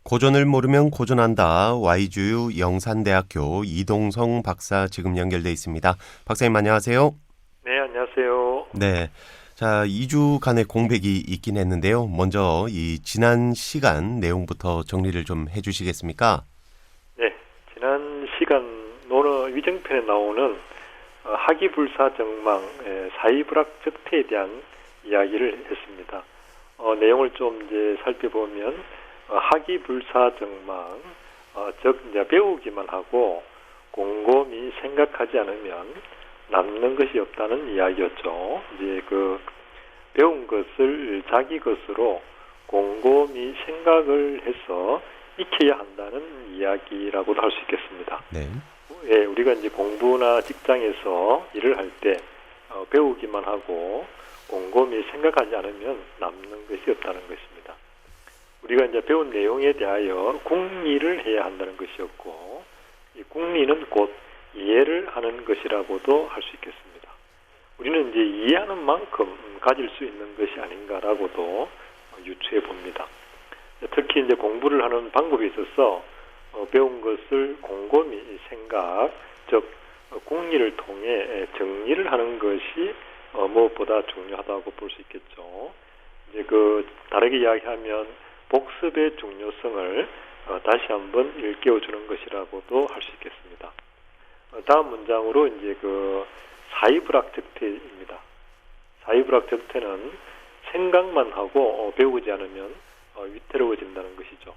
고전을 모르면 고전한다. Y주유 영산대학교 이동성 박사 지금 연결돼 있습니다. 박사님 안녕하세요. 네, 안녕하세요. 네. 자, 2주간의 공백이 있긴 했는데요. 먼저 이 지난 시간 내용부터 정리를 좀 해주시겠습니까? 네, 지난 시간 논어 위정편에 나오는 하기불사정망 사이불학적태에 대한 이야기를 했습니다. 내용을 좀 이제 살펴보면 하기불사정망 즉 이제 배우기만 하고 곰곰이 생각하지 않으면 남는 것이 없다는 이야기였죠. 이제 그 배운 것을 자기 것으로 곰곰이 생각을 해서 익혀야 한다는 이야기라고도 할 수 있겠습니다. 네. 예, 우리가 이제 공부나 직장에서 일을 할 때 배우기만 하고 곰곰이 생각하지 않으면 남는 것이 없다는 것입니다. 우리가 이제 배운 내용에 대하여 궁리를 해야 한다는 것이었고, 이 궁리는 곧 이해를 하는 것이라고도 할 수 있겠습니다. 우리는 이제 이해하는 만큼 가질 수 있는 것이 아닌가라고도 유추해 봅니다. 특히 이제 공부를 하는 방법에 있어서 배운 것을 곰곰이 생각, 즉 궁리를 통해 정리를 하는 것이 무엇보다 중요하다고 볼 수 있겠죠. 이제 그 다르게 이야기하면 복습의 중요성을 다시 한번 일깨워 주는 것이라고도 할 수 있겠습니다. 다음 문장으로 이제 그 사이불학적태입니다. 사이불학적태는 생각만 하고 배우지 않으면 위태로워진다는 것이죠.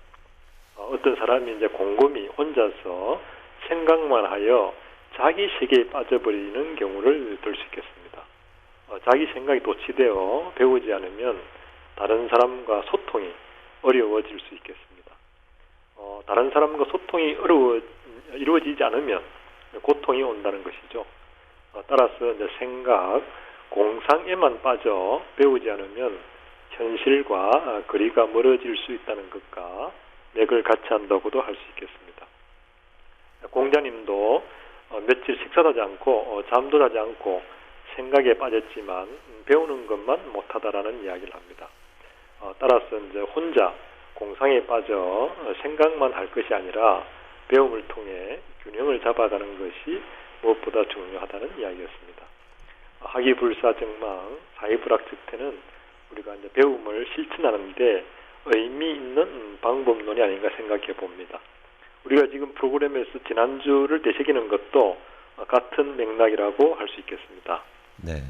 어떤 사람이 이제 곰곰이 혼자서 생각만 하여 자기 세계에 빠져버리는 경우를 들 수 있겠습니다. 자기 생각이 도취되어 배우지 않으면 다른 사람과 소통이 어려워질 수 있겠습니다. 다른 사람과 소통이 이루어지지 않으면 고통이 온다는 것이죠. 따라서 이제 생각, 공상에만 빠져 배우지 않으면 현실과 거리가 멀어질 수 있다는 것과 맥을 같이 한다고도 할 수 있겠습니다. 공자님도 며칠 식사도 하지 않고 잠도 자지 않고 생각에 빠졌지만 배우는 것만 못하다라는 이야기를 합니다. 따라서 이제 혼자 공상에 빠져 생각만 할 것이 아니라 배움을 통해 균형을 잡아가는 것이 무엇보다 중요하다는 이야기였습니다. 하기불사정망 사이불학적태는 우리가 이제 배움을 실천하는데 의미 있는 방법론이 아닌가 생각해 봅니다. 우리가 지금 프로그램에서 지난주를 되새기는 것도 같은 맥락이라고 할 수 있겠습니다. 네.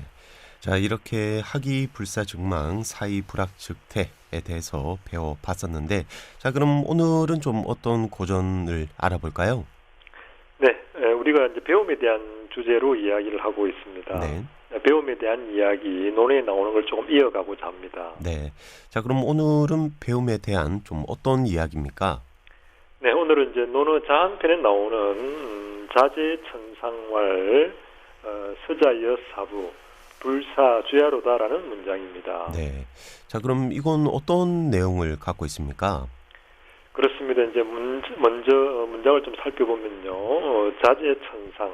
자, 이렇게 하기불사증망 사이불학적태에 대해서 배워봤었는데, 자, 그럼 오늘은 좀 어떤 고전을 알아볼까요? 네, 우리가 이제 배움에 대한 주제로 이야기를 하고 있습니다. 네. 배움에 대한 이야기, 논에 나오는 걸 조금 이어가고자 합니다. 네. 자, 그럼 오늘은 배움에 대한 좀 어떤 이야기입니까? 네, 오늘은 이제 논어 자한편에 나오는 자재천상왈 서자여 사부 불사주야로다라는 문장입니다. 네. 자, 그럼 이건 어떤 내용을 갖고 있습니까? 그렇습니다. 이제 먼저 문장을 좀 살펴보면요. 자재천상,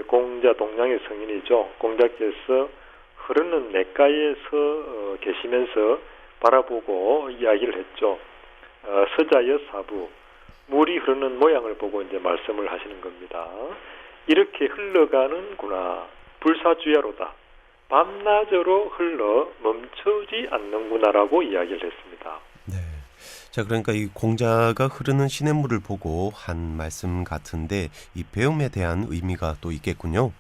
공자 동양의 성인이죠. 공자께서 흐르는 냇가에서 계시면서 바라보고 이야기를 했죠. 서자여 사부, 물이 흐르는 모양을 보고 이제 말씀을 하시는 겁니다. 이렇게 흘러가는구나. 불사주야로다. 밤낮으로 흘러 멈추지 않는구나라고 이야기를 했습니다. 네. 자, 그러니까 이 공자가 흐르는 시냇물을 보고 한 말씀 같은데 이 배움에 대한 의미가 또 있겠군요.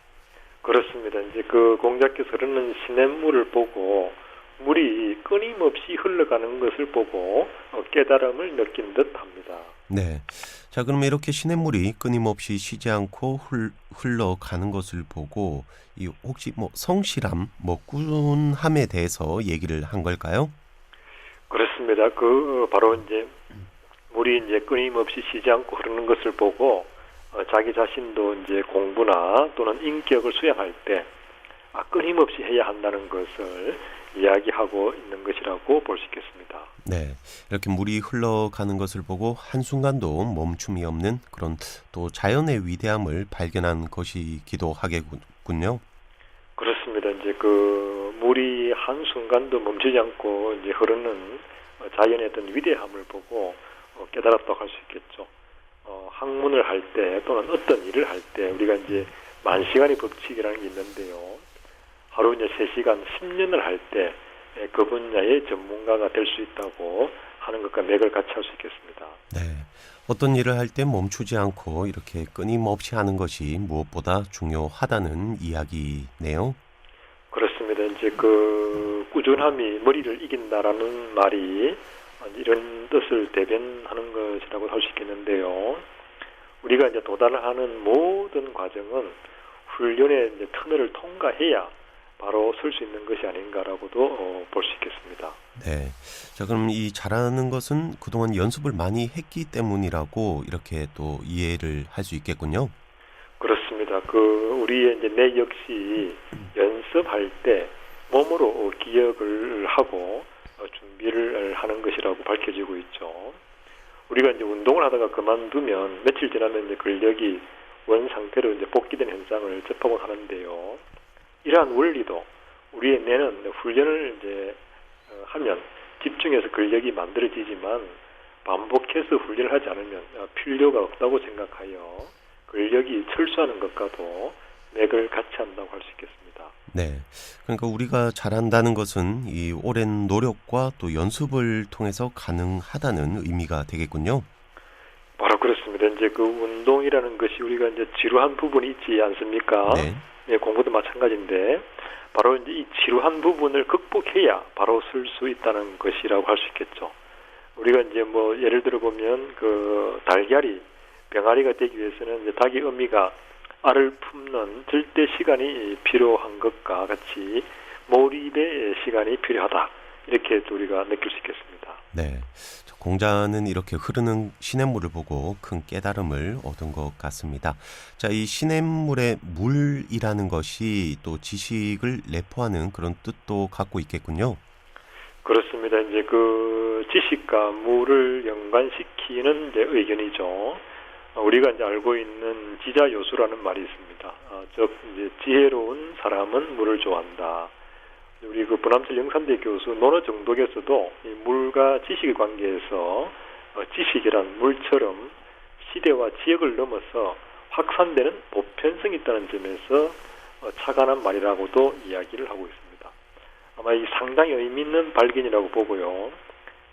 그렇습니다. 이제 그 공자께서 흐르는 시냇물을 보고 물이 끊임없이 흘러가는 것을 보고 깨달음을 느낀 듯합니다. 네. 자, 그러면 이렇게 시냇물이 끊임없이 쉬지 않고 흘러가는 것을 보고 이 혹시 뭐 성실함, 뭐 꾸준함에 대해서 얘기를 한 걸까요? 그렇습니다. 그 바로 이제 물이 이제 끊임없이 쉬지 않고 흐르는 것을 보고 자기 자신도 이제 공부나 또는 인격을 수양할 때 끊임없이 해야 한다는 것을 이야기하고 있는 것이라고 볼 수 있겠습니다. 네, 이렇게 물이 흘러가는 것을 보고 한순간도 멈춤이 없는 그런 또 자연의 위대함을 발견한 것이기도 하겠군요. 그렇습니다. 이제 그 물이 한순간도 멈추지 않고 이제 흐르는 자연의 어떤 위대함을 보고 깨달았다고 할 수 있겠죠. 학문을 할 때 또는 어떤 일을 할 때 우리가 이제 만시간의 법칙이라는 게 있는데요. 하루 이제 3시간, 10년을 할 때 그 분야의 전문가가 될 수 있다고 하는 것과 맥을 같이 할 수 있겠습니다. 네. 어떤 일을 할 때 멈추지 않고 이렇게 끊임없이 하는 것이 무엇보다 중요하다는 이야기네요. 그렇습니다. 이제 그 꾸준함이 머리를 이긴다라는 말이 이런 뜻을 대변하는 것이라고 할 수 있겠는데요. 우리가 이제 도달하는 모든 과정은 훈련의 이제 터널을 통과해야 바로 설 수 있는 것이 아닌가라고도 볼 수 있겠습니다. 네. 자, 그럼 이 잘하는 것은 그동안 연습을 많이 했기 때문이라고 이렇게 또 이해를 할 수 있겠군요. 그렇습니다. 우리의 이제 뇌 역시 연습할 때 몸으로 기억을 하고 준비를 하는 것이라고 밝혀지고 있죠. 우리가 이제 운동을 하다가 그만두면 며칠 지나면 이제 근력이 원 상태로 이제 복귀된 현상을 접하곤 하는데요. 이러한 원리도 우리의 뇌는 훈련을 이제 하면 집중해서 근력이 만들어지지만 반복해서 훈련을 하지 않으면 필요가 없다고 생각하여 근력이 철수하는 것과도 맥을 같이 한다고 할 수 있겠습니다. 네. 그러니까 우리가 잘한다는 것은 이 오랜 노력과 또 연습을 통해서 가능하다는 의미가 되겠군요. 바로 그렇습니다. 이제 그 운동이라는 것이 우리가 이제 지루한 부분이 있지 않습니까? 네. 네, 공부도 마찬가지인데 바로 이제 이 지루한 부분을 극복해야 바로 쓸 수 있다는 것이라고 할 수 있겠죠. 우리가 이제 뭐 예를 들어 보면 그 달걀이 병아리가 되기 위해서는 이제 닭의 어미가 알을 품는 절대 시간이 필요한 것과 같이 몰입의 시간이 필요하다. 이렇게 또 우리가 느낄 수 있겠습니다. 네. 공자는 이렇게 흐르는 시냇물을 보고 큰 깨달음을 얻은 것 같습니다. 자, 이 시냇물의 물이라는 것이 또 지식을 내포하는 그런 뜻도 갖고 있겠군요. 그렇습니다. 이제 그 지식과 물을 연관시키는 이제 의견이죠. 우리가 이제 알고 있는 지자요수라는 말이 있습니다. 즉 이제 지혜로운 사람은 물을 좋아한다. 우리 그 부남철 영산대 교수 논어정독에서도 이 물과 지식의 관계에서 지식이란 물처럼 시대와 지역을 넘어서 확산되는 보편성이 있다는 점에서 착안한 말이라고도 이야기를 하고 있습니다. 아마 이 상당히 의미 있는 발견이라고 보고요.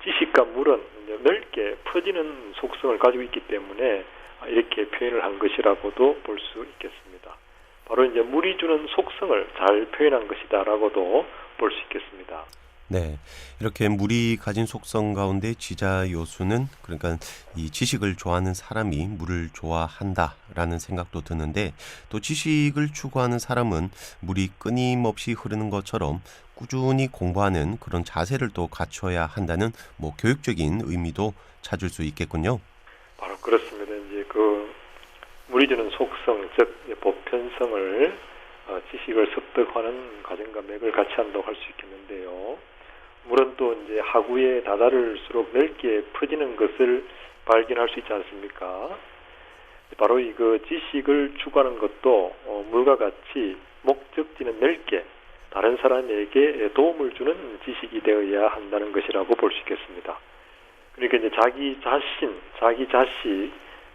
지식과 물은 이제 넓게 퍼지는 속성을 가지고 있기 때문에 이렇게 표현을 한 것이라고도 볼 수 있겠습니다. 바로 이제 물이 주는 속성을 잘 표현한 것이다라고도 볼 수 있겠습니다. 네, 이렇게 물이 가진 속성 가운데 지자 요수는 그러니까 이 지식을 좋아하는 사람이 물을 좋아한다라는 생각도 드는데 또 지식을 추구하는 사람은 물이 끊임없이 흐르는 것처럼 꾸준히 공부하는 그런 자세를 또 갖춰야 한다는 뭐 교육적인 의미도 찾을 수 있겠군요. 바로 그렇습니다. 이제 그 물이 주는 속성, 즉 보편성을 지식을 습득하는 과정과 맥을 같이 한다고 할 수 있겠는데요. 물은 또 이제 하구에 다다를수록 넓게 퍼지는 것을 발견할 수 있지 않습니까? 바로 이 그 지식을 추구하는 것도 물과 같이 목적지는 넓게 다른 사람에게 도움을 주는 지식이 되어야 한다는 것이라고 볼 수 있겠습니다. 그러니까 이제 자기 자신, 자기 자식,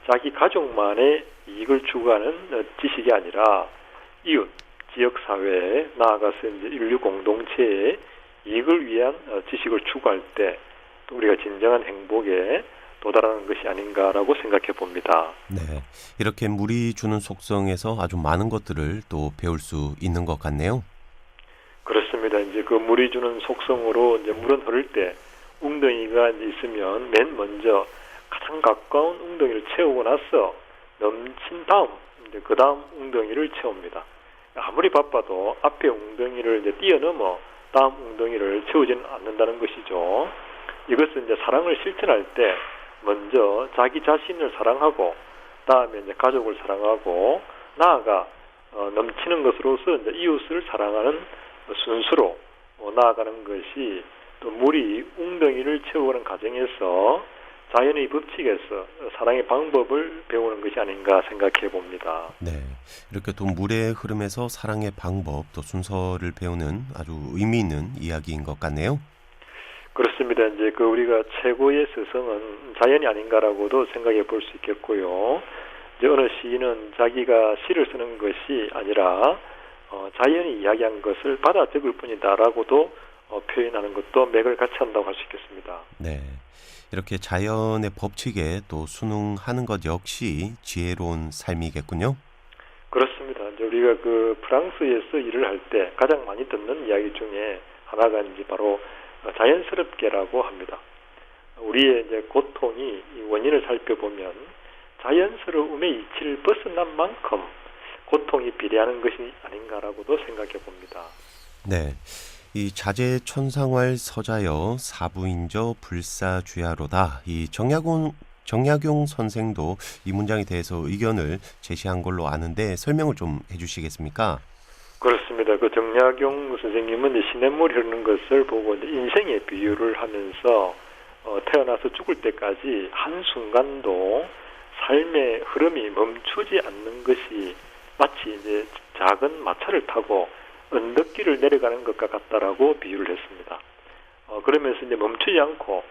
자기 가족만의 이익을 추구하는 지식이 아니라 이웃, 지역사회, 나아가서 이제 인류 공동체의 이익을 위한 지식을 추구할 때 또 우리가 진정한 행복에 도달하는 것이 아닌가라고 생각해 봅니다. 네, 이렇게 물이 주는 속성에서 아주 많은 것들을 또 배울 수 있는 것 같네요. 그렇습니다. 이제 그 물이 주는 속성으로 이제 물은 흐를 때 웅덩이가 있으면 맨 먼저 가장 가까운 웅덩이를 채우고 나서 넘친 다음 이제 그 다음 웅덩이를 채웁니다. 아무리 바빠도 앞에 웅덩이를 이제 뛰어넘어 다음 웅덩이를 채우지는 않는다는 것이죠. 이것은 이제 사랑을 실천할 때 먼저 자기 자신을 사랑하고 다음에 이제 가족을 사랑하고 나아가 넘치는 것으로서 이제 이웃을 사랑하는 순수로 나아가는 것이 또 물이 웅덩이를 채우는 과정에서 자연의 법칙에서 사랑의 방법을 배우는 것이 아닌가 생각해 봅니다. 네, 이렇게 또 물의 흐름에서 사랑의 방법 또 순서를 배우는 아주 의미 있는 이야기인 것 같네요. 그렇습니다. 이제 그 우리가 최고의 스승은 자연이 아닌가라고도 생각해 볼 수 있겠고요. 이제 어느 시인은 자기가 시를 쓰는 것이 아니라 자연이 이야기한 것을 받아 적을 뿐이다라고도 표현하는 것도 맥을 같이 한다고 할 수 있겠습니다. 네. 이렇게 자연의 법칙에 또 순응하는 것 역시 지혜로운 삶이겠군요. 그렇습니다. 이제 우리가 그 프랑스에서 일을 할 때 가장 많이 듣는 이야기 중에 하나가 이제 바로 자연스럽게라고 합니다. 우리의 이제 고통이 이 원인을 살펴보면 자연스러움의 이치를 벗어난 만큼 고통이 비례하는 것이 아닌가라고도 생각해 봅니다. 네. 이 자재천상활 서자여 사부인저 불사주야로다. 이 정약용 선생도 이 문장에 대해서 의견을 제시한 걸로 아는데 설명을 좀 해주시겠습니까? 그렇습니다. 그 정약용 선생님은 이제 시냇물이 흐르는 것을 보고 이제 인생의 비유를 하면서 태어나서 죽을 때까지 한 순간도 삶의 흐름이 멈추지 않는 것이 마치 이제 작은 마차를 타고 언덕길을 내려가는 것과 같다라고 비유를 했습니다. 그러면서 이제 멈추지 않고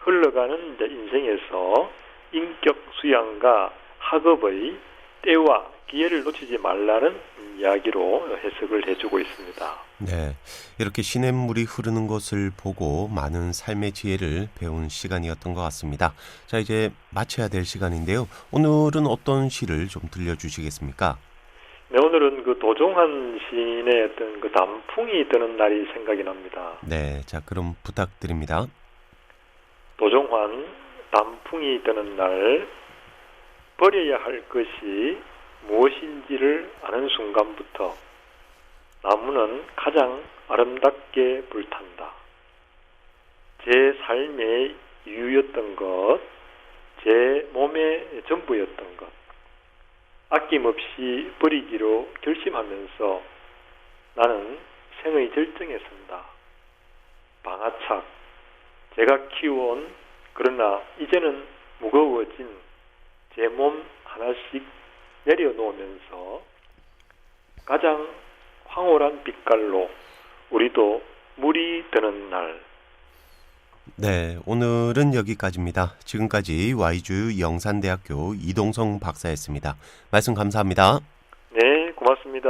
흘러가는 이제 인생에서 인격 수양과 학업의 때와 기회를 놓치지 말라는 이야기로 해석을 해주고 있습니다. 네, 이렇게 시냇물이 흐르는 것을 보고 많은 삶의 지혜를 배운 시간이었던 것 같습니다. 자, 이제 마쳐야 될 시간인데요. 오늘은 어떤 시를 좀 들려주시겠습니까? 네, 오늘은 그 도종환 시인의 어떤 그 단풍이 드는 날이 생각이 납니다. 네, 자, 그럼 부탁드립니다. 도종환, 단풍이 드는 날, 버려야 할 것이 무엇인지를 아는 순간부터 나무는 가장 아름답게 불탄다. 제 삶의 이유였던 것, 제 몸의 전부였던 것, 아낌없이 버리기로 결심하면서 나는 생의 절정에 선다. 방아착, 제가 키워온 그러나 이제는 무거워진 제 몸 하나씩 내려놓으면서 가장 황홀한 빛깔로 우리도 물이 드는 날. 네, 오늘은 여기까지입니다. 지금까지 YGU 영산대학교 이동성 박사였습니다. 말씀 감사합니다. 네, 고맙습니다.